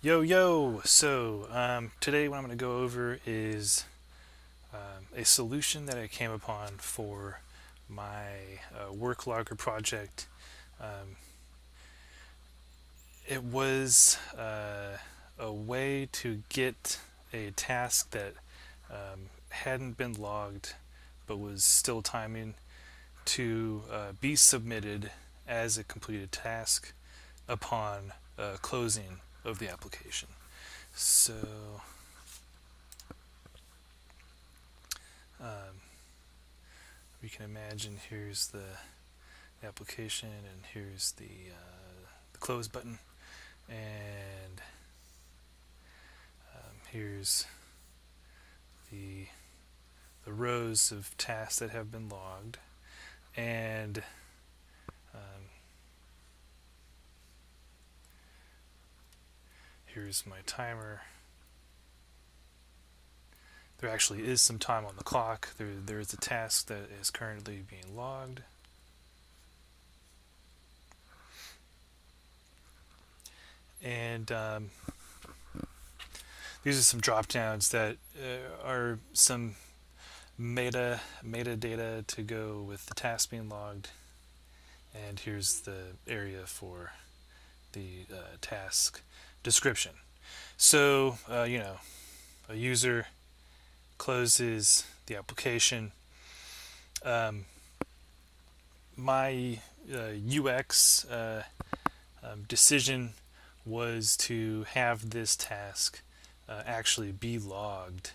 Yo, so today what I'm going to go over is a solution that I came upon for my work logger project. Um, it was a way to get a task that hadn't been logged but was still timing to be submitted as a completed task upon closing of the application. So um, we can imagine here's the application and here's the close button, and here's the rows of tasks that have been logged, and um, here's my timer. There actually is some time on the clock. There is a task that is currently being logged. And these are some drop downs that are some metadata to go with the task being logged. And here's the area for the task description. So, a user closes the application. My UX decision was to have this task actually be logged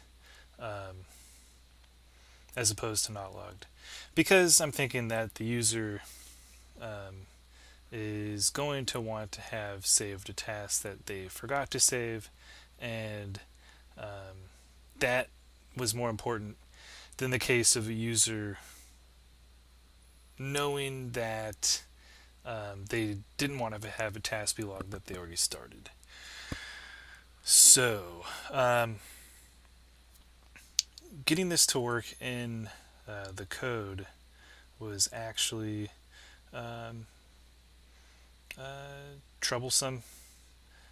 as opposed to not logged, because I'm thinking that the user is going to want to have saved a task that they forgot to save, and that was more important than the case of a user knowing that they didn't want to have a task be logged that they already started. So, getting this to work in the code was actually um, troublesome,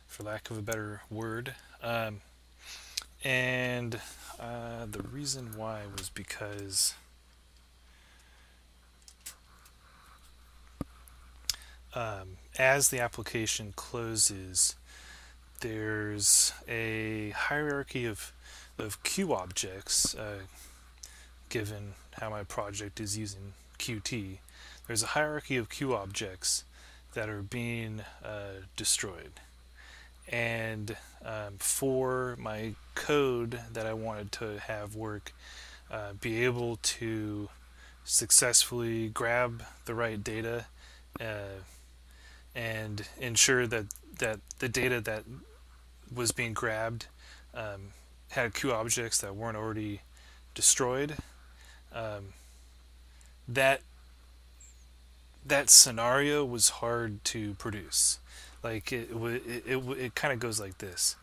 for lack of a better word. And the reason why was because as the application closes, there's a hierarchy of queue objects, given how my project is using Qt. There's a hierarchy of queue objects that are being destroyed. And for my code that I wanted to have work, be able to successfully grab the right data and ensure that the data that was being grabbed had queue objects that weren't already destroyed. Um, that that scenario was hard to produce. Like it kind of goes like this.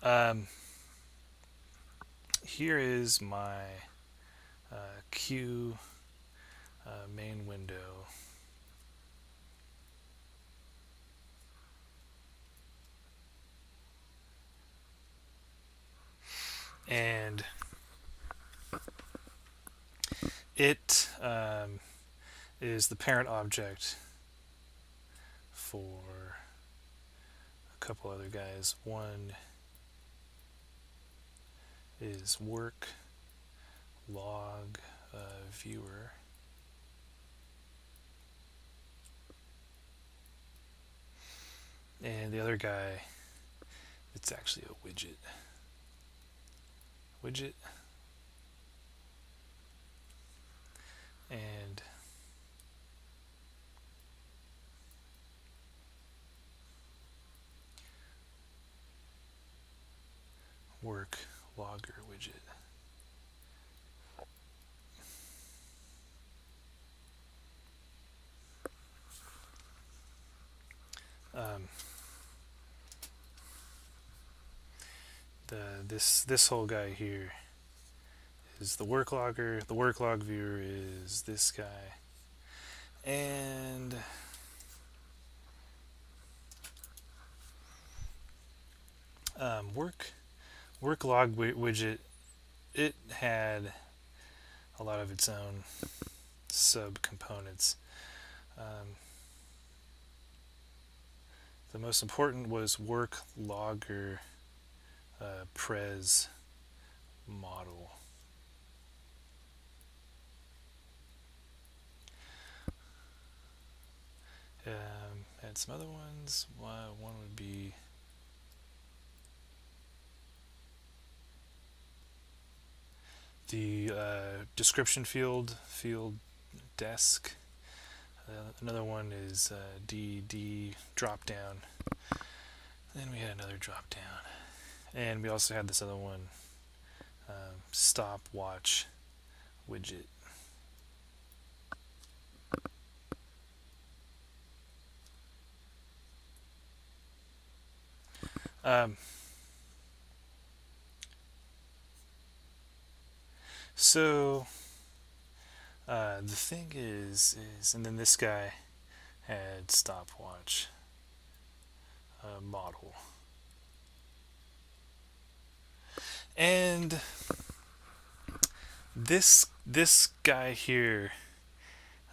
Um, Here is my queue main window. And it is the parent object for a couple other guys. One is work log viewer. And the other guy, it's actually a widget. And work logger widget. Um, this whole guy here is the work logger. The work log viewer is this guy, and Work log widget, it had a lot of its own subcomponents. Um, the most important was work logger pres model. And some other ones. One would be the description field desk. Another one is DD drop down. Then we had another drop down, and we also had this other one, stopwatch widget. Um, so the thing is, and then this guy had stopwatch model, and this guy here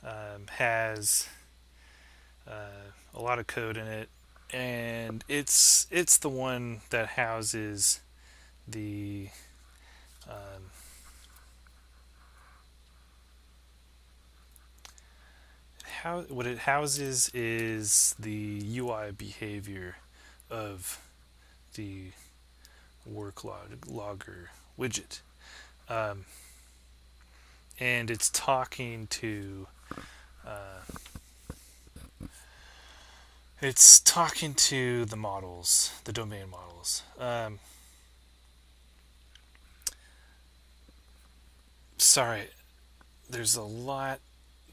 has a lot of code in it, and it's the one that houses the what it houses is the UI behavior of the logger widget, um, and it's talking to the models, the domain models. Sorry, there's a lot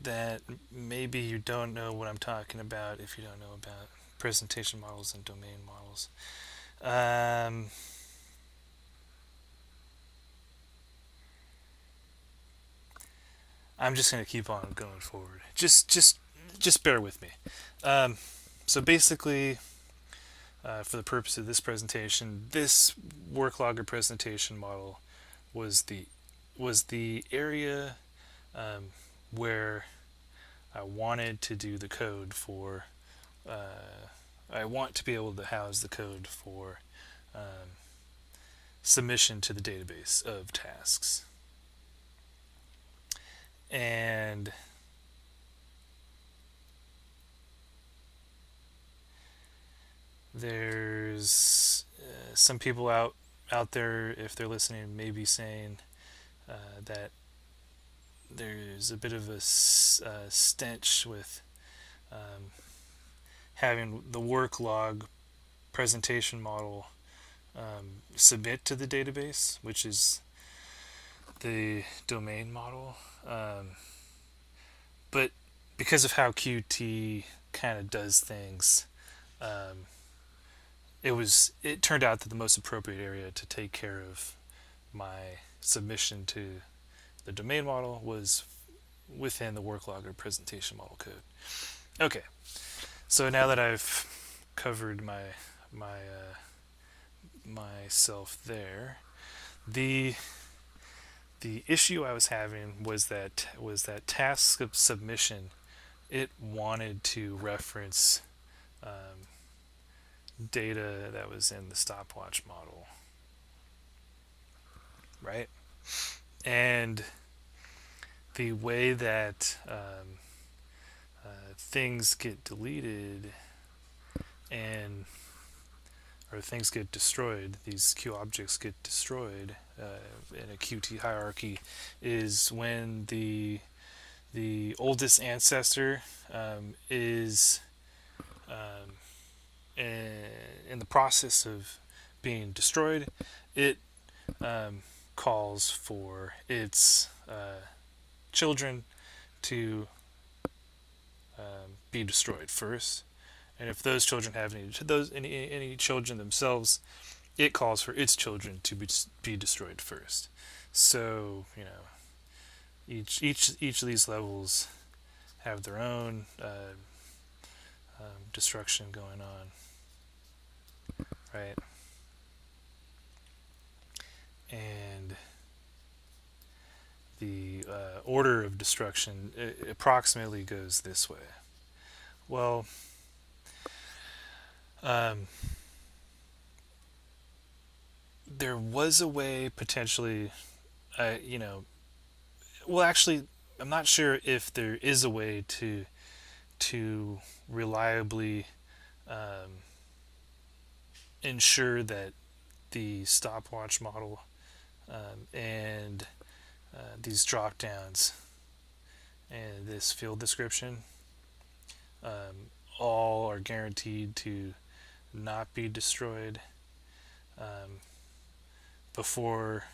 that maybe you don't know what I'm talking about if you don't know about presentation models and domain models. I'm just going to keep on going forward. Just bear with me. So basically, for the purpose of this presentation, this work logger presentation model was the area where I wanted to do the code for. I want to be able to house the code for submission to the database of tasks. And there's some people out there, if they're listening, maybe saying that there's a bit of a stench with having the work log presentation model submit to the database, which is the domain model. But because of how Qt kind of does things, it turned out that the most appropriate area to take care of my submission to the domain model was within the work logger presentation model code. Okay, so now that I've covered myself there, the issue I was having was that task submission, it wanted to reference data that was in the stopwatch model, right? And the way that things get deleted or things get destroyed, these Q objects get destroyed in a Qt hierarchy, is when the oldest ancestor is in the process of being destroyed. It calls for its children to be destroyed first, and if those children have any children themselves, it calls for its children to be destroyed first. So each of these levels have their own destruction going on, right? order of destruction approximately goes this way. Well, um, there was a way potentially, you know, well, actually, I'm not sure if there is a way to reliably um, ensure that the stopwatch model and these drop downs and this field description all are guaranteed to not be destroyed um, before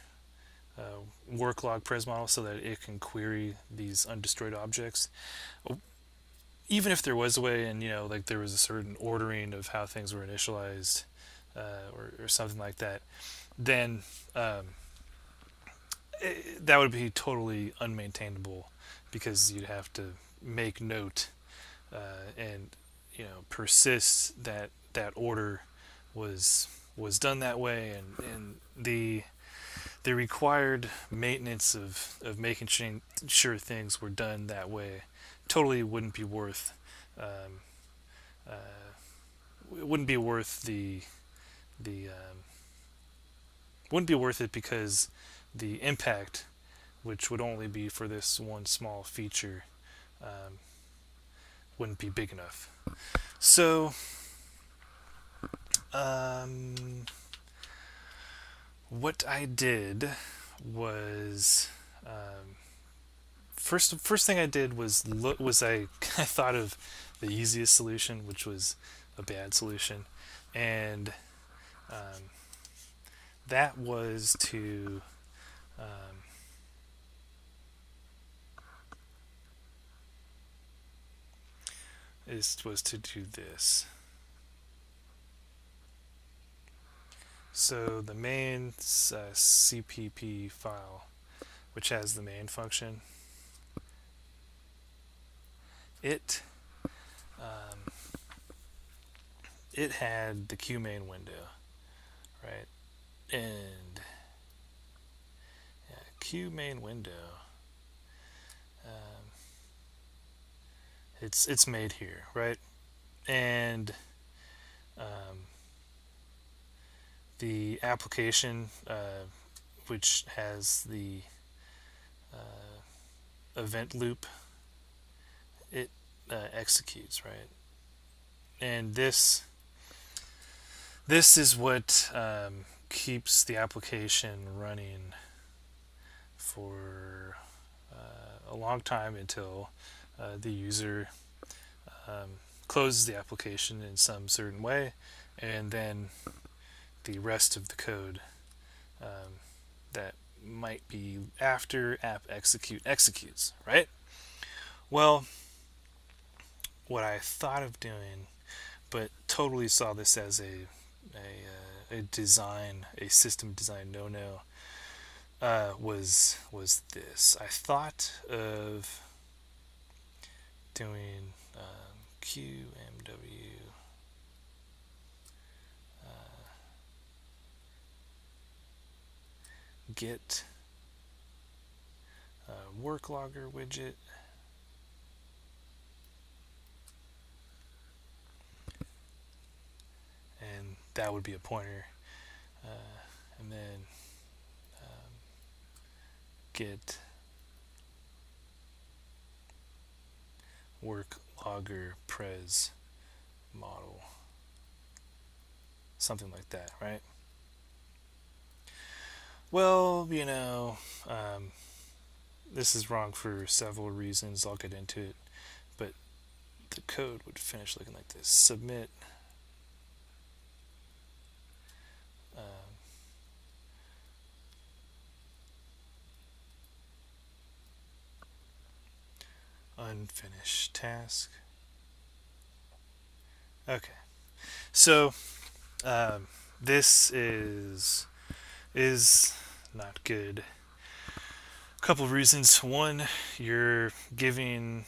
work log pres model so that it can query these undestroyed objects. Even if there was a way, and like there was a certain ordering of how things were initialized, or something like that, then that would be totally unmaintainable because you'd have to make note and persist that that order was done that way, and the required maintenance of making sure things were done that way totally wouldn't be worth uh, it wouldn't be worth the wouldn't be worth it because the impact, which would only be for this one small feature, um, wouldn't be big enough. So what I did was first thing I did was I thought of the easiest solution, which was a bad solution, and um, that was to um, was to do this. So the main CPP file, which has the main function, it it had the QMain window, right? And yeah, QMain window. It's made here, right? And um, the application, which has the event loop, it executes, right? And this is what keeps the application running for a long time until the user closes the application in some certain way, and then the rest of the code that might be after app executes, right? Well, what I thought of doing, but totally saw this as a system design no, was this. I thought of doing QMW get work logger widget, and that would be a pointer, and then get work logger pres model, something like that, right? Well, this is wrong for several reasons. I'll get into it, but the code would finish looking like this: submit unfinished task. Okay, so this is not good. A couple of reasons. One, you're giving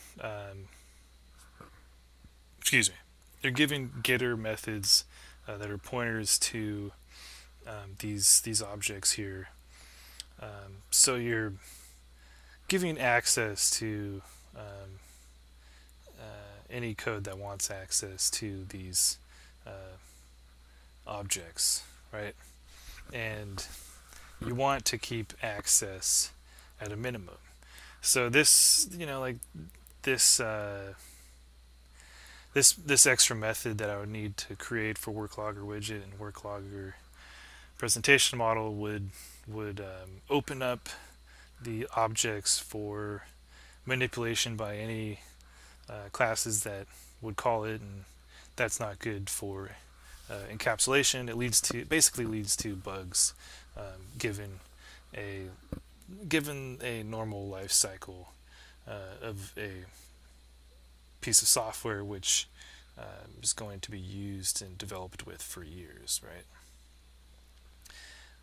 you're giving getter methods that are pointers to these objects here. So you're giving access to any code that wants access to these uh, objects, right? And you want to keep access at a minimum. So this, like this this extra method that I would need to create for WorkLogger widget and WorkLogger presentation model would open up the objects for manipulation by any classes that would call it, and that's not good for encapsulation. It basically leads to bugs, given a normal life cycle of a piece of software which is going to be used and developed with for years, right?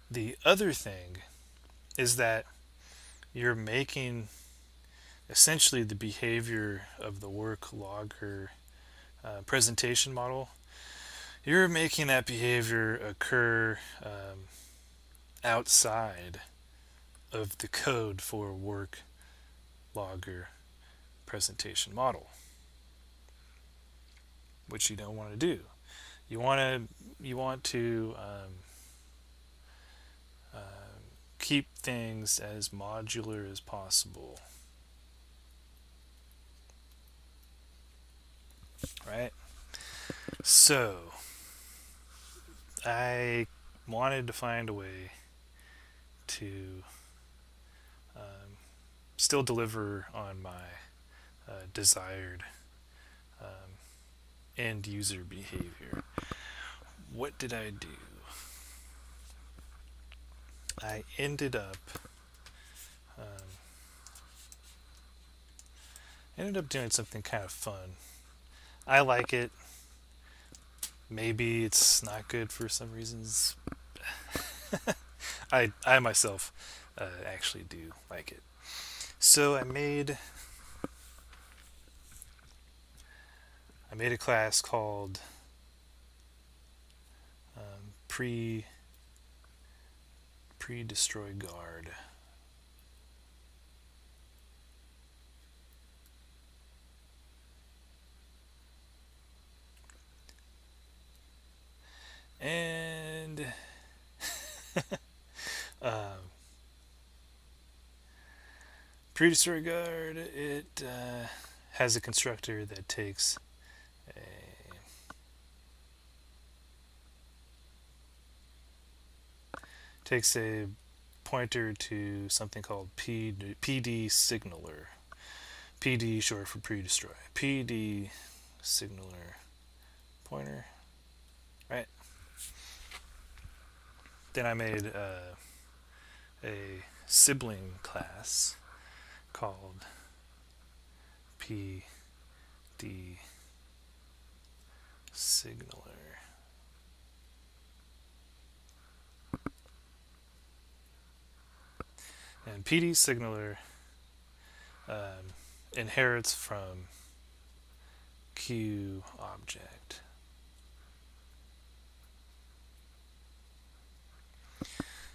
The other thing is that you're making essentially the behavior of the WorkLogger presentation model. You're making that behavior occur outside of the code for WorkLogger presentation model, which you don't want to do. You want to keep things as modular as possible, right? So I wanted to find a way to still deliver on my desired end user behavior. What did I do? I ended up doing something kind of fun. I like it. Maybe it's not good for some reasons. I myself actually do like it. So I made a class called pre-destroy guard. And pre-destroy guard, it has a constructor that takes a pointer to something called PD signaler. PD short for pre-destroy. PD signaler pointer, right? Then I made a sibling class called PD signaler. And PD signaler inherits from Q object.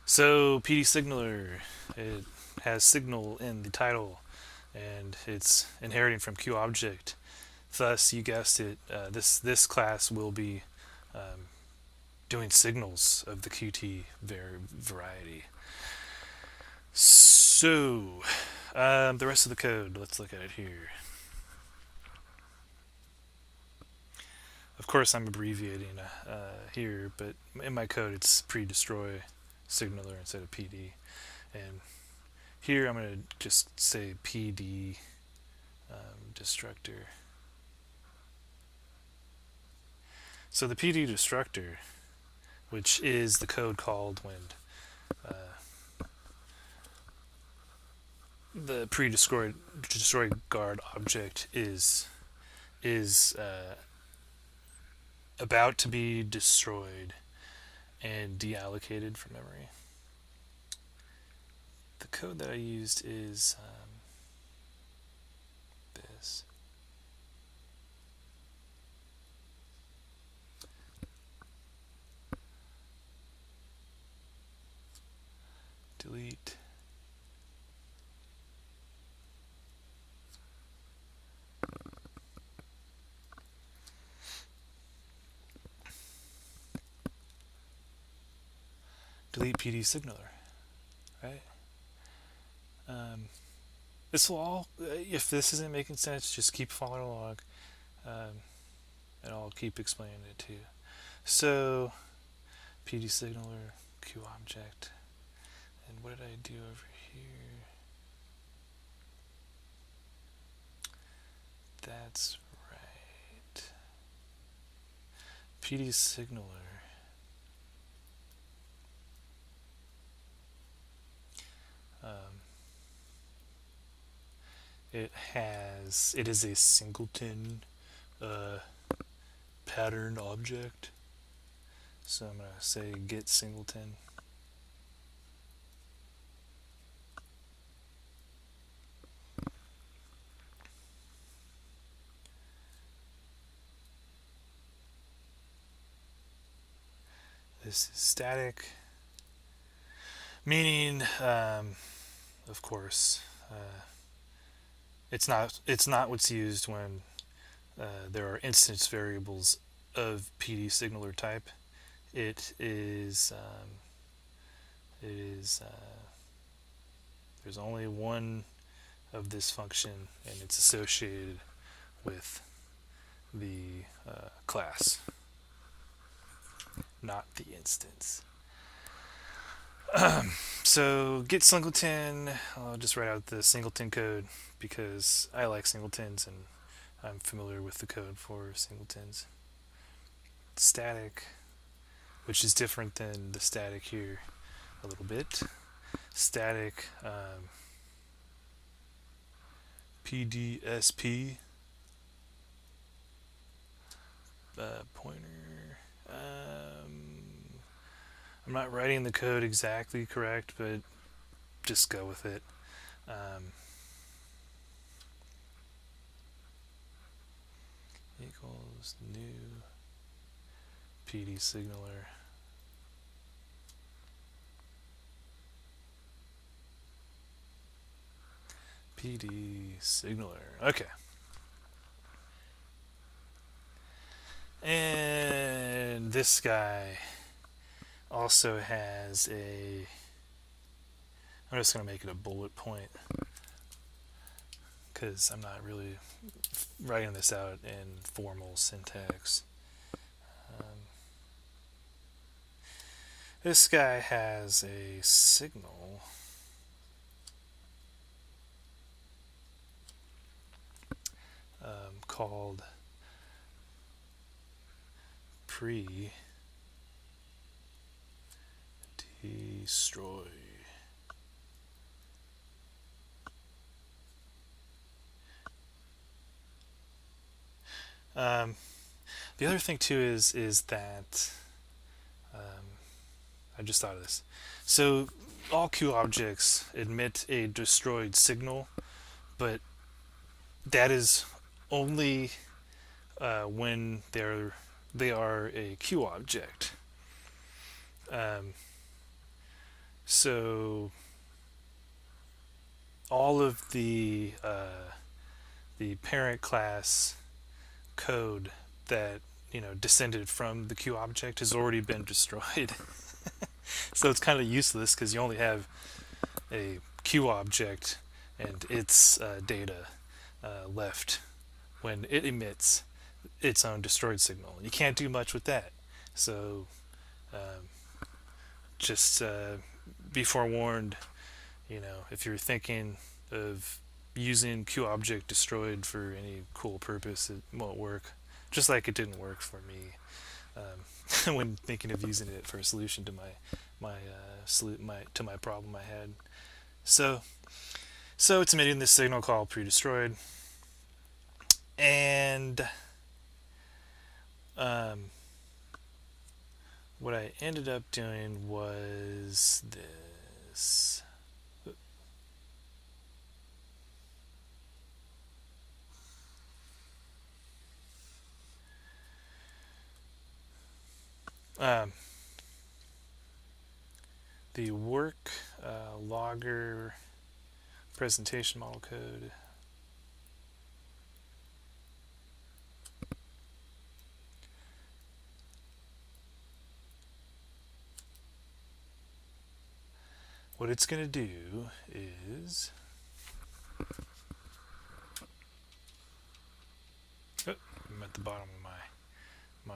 So PD signaler, it has signal in the title, and it's inheriting from Q object. Thus, you guessed it, this class will be doing signals of the Qt variety. So, the rest of the code, let's look at it here. Of course, I'm abbreviating here, but in my code it's pre-destroy signaler instead of PD. And here I'm going to just say PD destructor. So the PD destructor, which is the code called when the pre-destroy guard object is about to be destroyed and deallocated from memory. The code that I used is this. Delete. delete PD signaler, right? This will all, if this isn't making sense, just keep following along, and I'll keep explaining it to you. So, PD signaler, QObject, and what did I do over here? That's right. PD signaler. It is a singleton patterned object. So I'm going to say get singleton. This is static, meaning, of course, it's not what's used when there are instance variables of PD signaler type. It is there's only one of this function, and it's associated with the class, not the instance. So get singleton, I'll just write out the singleton code because I like singletons and I'm familiar with the code for singletons. Static, which is different than the static here a little bit. Static PDSP pointer. I'm not writing the code exactly correct, but just go with it. Equals new PD signaler. PD signaler. Okay. And this guy also has a, I'm just going to make it a bullet point because I'm not really writing this out in formal syntax. This guy has a signal called pre-destroy. The other thing too is that I just thought of this. So all QObjects emit a destroyed signal, but that is only when they are a QObject. So all of the parent class code that descended from the QObject has already been destroyed. So it's kind of useless because you only have a QObject and its data left when it emits its own destroyed signal. You can't do much with that. So just be forewarned, if you're thinking of using QObject destroyed for any cool purpose, it won't work. Just like it didn't work for me when thinking of using it for a solution to my problem I had. So it's emitting this signal called pre-destroyed, and what I ended up doing was this. The work logger presentation model code. what it's going to do is, oh, I'm at the bottom of my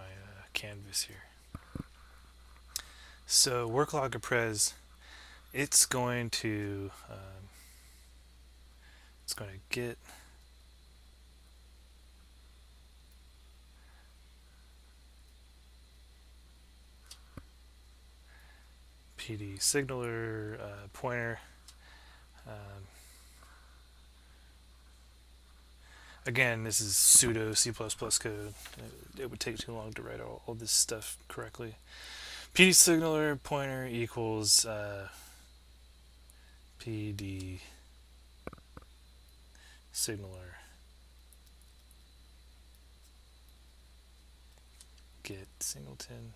canvas here. So work log apres, it's going to get PD signaler pointer. Again, this is pseudo C++ code. It would take too long to write all this stuff correctly. PD signaler pointer equals PD signaler get singleton.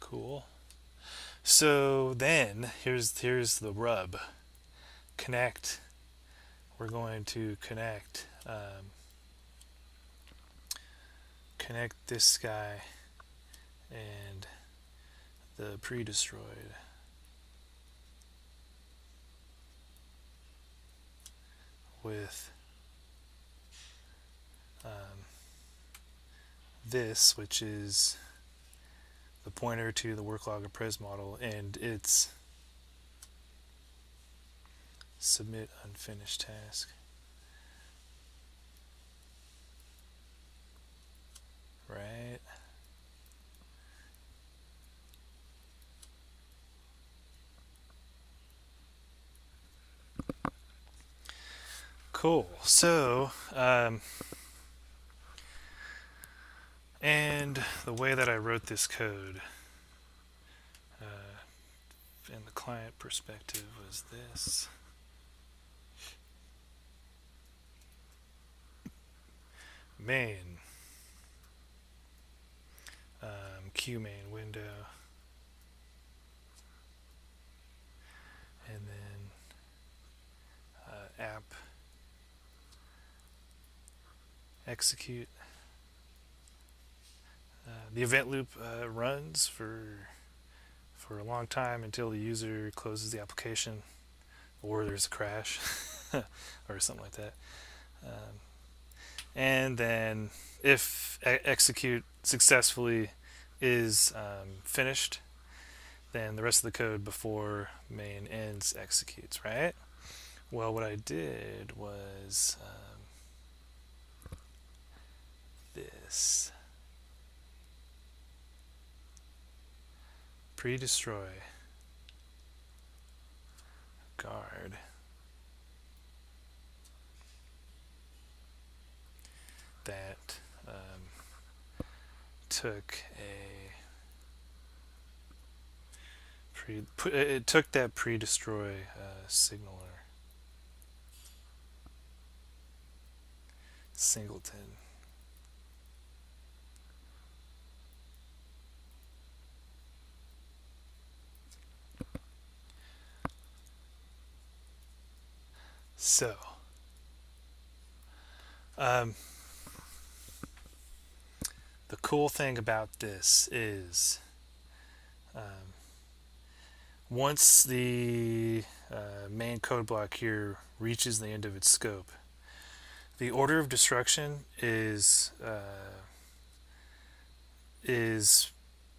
Cool. So then here's the rub. Connect. We're going to connect this guy and the pre-destroyed with this, which is the pointer to the work log apres model, and it's submit unfinished task. Right? Cool. So, and the way that I wrote this code in the client perspective was this. Main, Q main window, and then app execute. The event loop runs for a long time until the user closes the application or there's a crash or something like that. And then if execute successfully is finished, then the rest of the code before main ends executes, right? Well, what I did was this. Pre-destroy guard that took it took that pre-destroy signaler singleton. So, the cool thing about this is once the main code block here reaches the end of its scope, the order of destruction is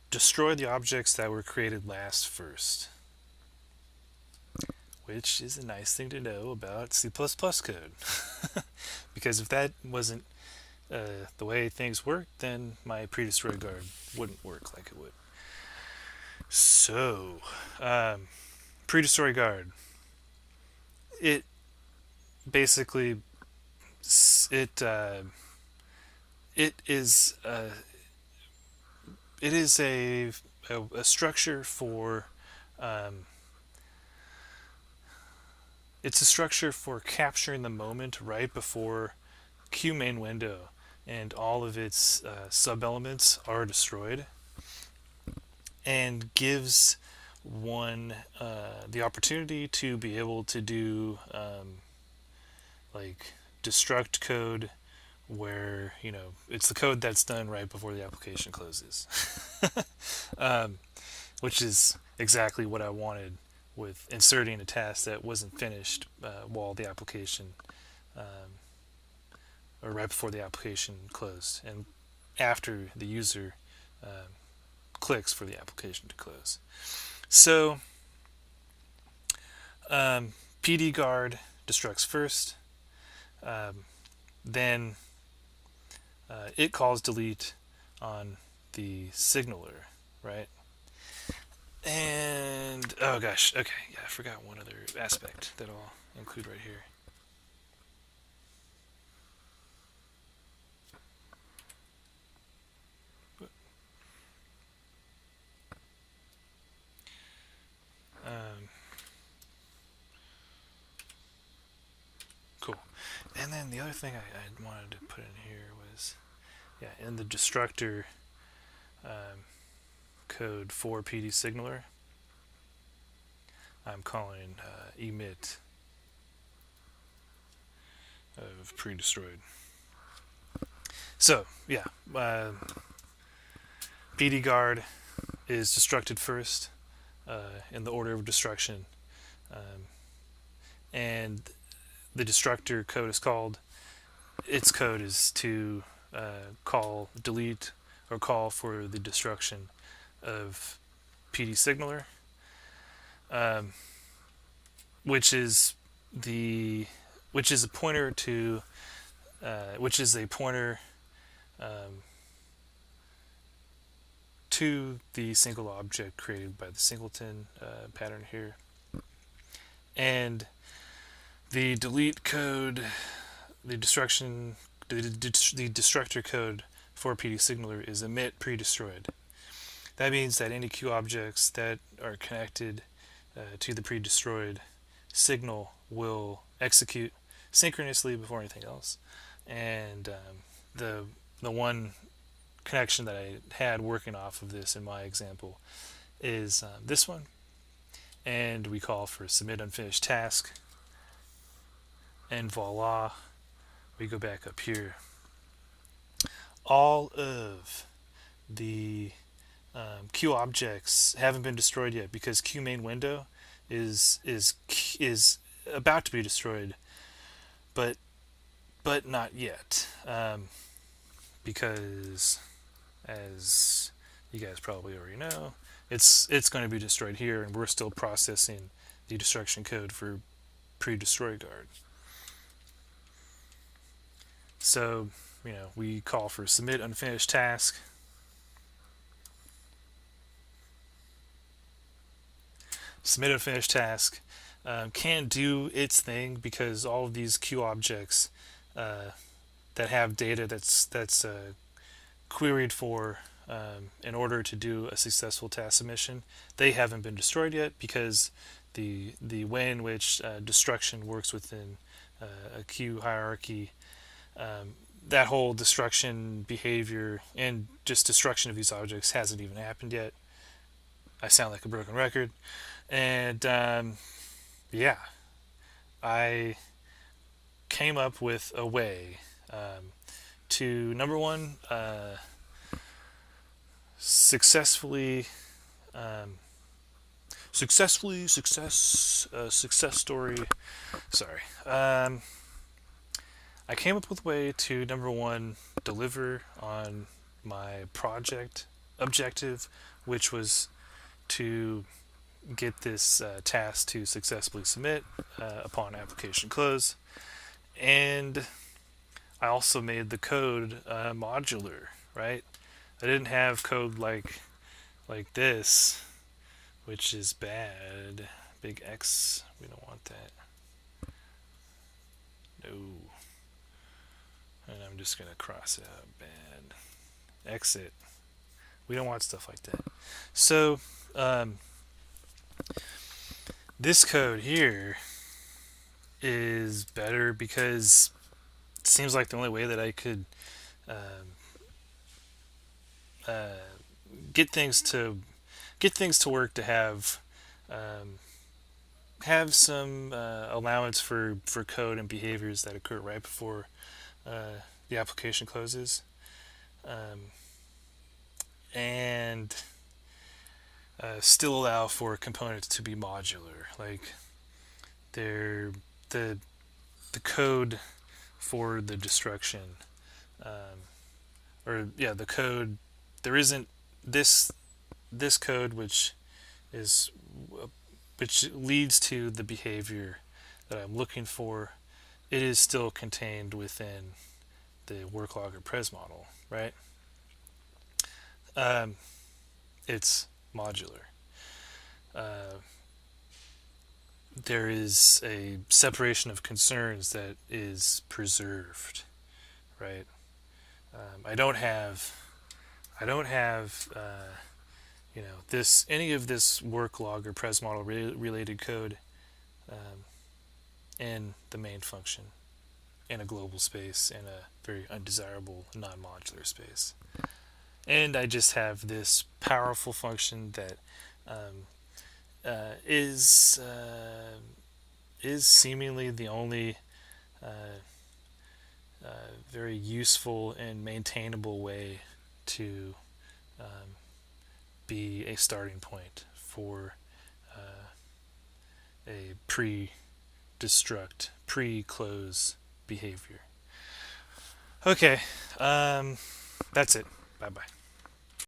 destroy the objects that were created last first, which is a nice thing to know about C++ code. Because if that wasn't the way things work, then my pre-destroy guard wouldn't work like it would. So, pre-destroy guard, it basically it is a structure for it's a structure for capturing the moment right before Q main window and all of its sub-elements are destroyed, and gives one the opportunity to be able to do like destruct code where it's the code that's done right before the application closes, um, which is exactly what I wanted with inserting a task that wasn't finished while the application or right before the application closed and after the user um, clicks for the application to close. So PD guard destructs first, um, then it calls delete on the signaler, right? And oh gosh, okay, yeah, I forgot one other aspect that I'll include right here. Um, cool. And then the other thing I wanted to put in here was, yeah, in the destructor code for PD signaler, I'm calling emit of pre-destroyed. So yeah, PD guard is destructed first in the order of destruction, um, and the destructor code is called. Its code is to call delete or call for the destruction of PD signaler, um, which is a pointer to which is a pointer to the single object created by the singleton pattern here. And the delete code, the destructor code for PD signaler is emit pre-destroyed. That means that any queue objects that are connected to the pre-destroyed signal will execute synchronously before anything else. And the one connection that I had working off of this in my example is this one, and we call for submit unfinished task, and voila, we go back up here. All of the queue objects haven't been destroyed yet because queue main window is about to be destroyed, but not yet, because as you guys probably already know, it's going to be destroyed here, and we're still processing the destruction code for pre-destroy guard. So we call for submit unfinished task. Submit unfinished task can do its thing because all of these queue objects that have data that's queried for in order to do a successful task submission, they haven't been destroyed yet because the way in which destruction works within a queue hierarchy, that whole destruction behavior and just destruction of these objects hasn't even happened yet. I sound like a broken record. And yeah, I came up with a way to, number one, success story. Sorry. I came up with a way to, number one, deliver on my project objective, which was to get this task to successfully submit upon application close. And I also made the code modular, right? I didn't have code like this, which is bad. Big X, we don't want that. No. And I'm just going to cross it out. Bad. Exit. We don't want stuff like that. So, this code here is better because it seems like the only way that I could get things to work to have some allowance for code and behaviors that occur right before the application closes, and still allow for components to be modular. Like they're the the code for the destruction, um, or yeah, the code. There isn't this code is which leads to the behavior that I'm looking for. It is still contained within the work log or pres model, right? Um, it's modular. Uh, there is a separation of concerns that is preserved, right? I don't have this any of this work log or pres model related code um, in the main function in a global space in a very undesirable non-modular space. And I just have this powerful function that um, uh, is uh, is seemingly the only uh, very useful and maintainable way to um, be a starting point for a pre-destruct, pre-close behavior. Okay, that's it. Bye bye.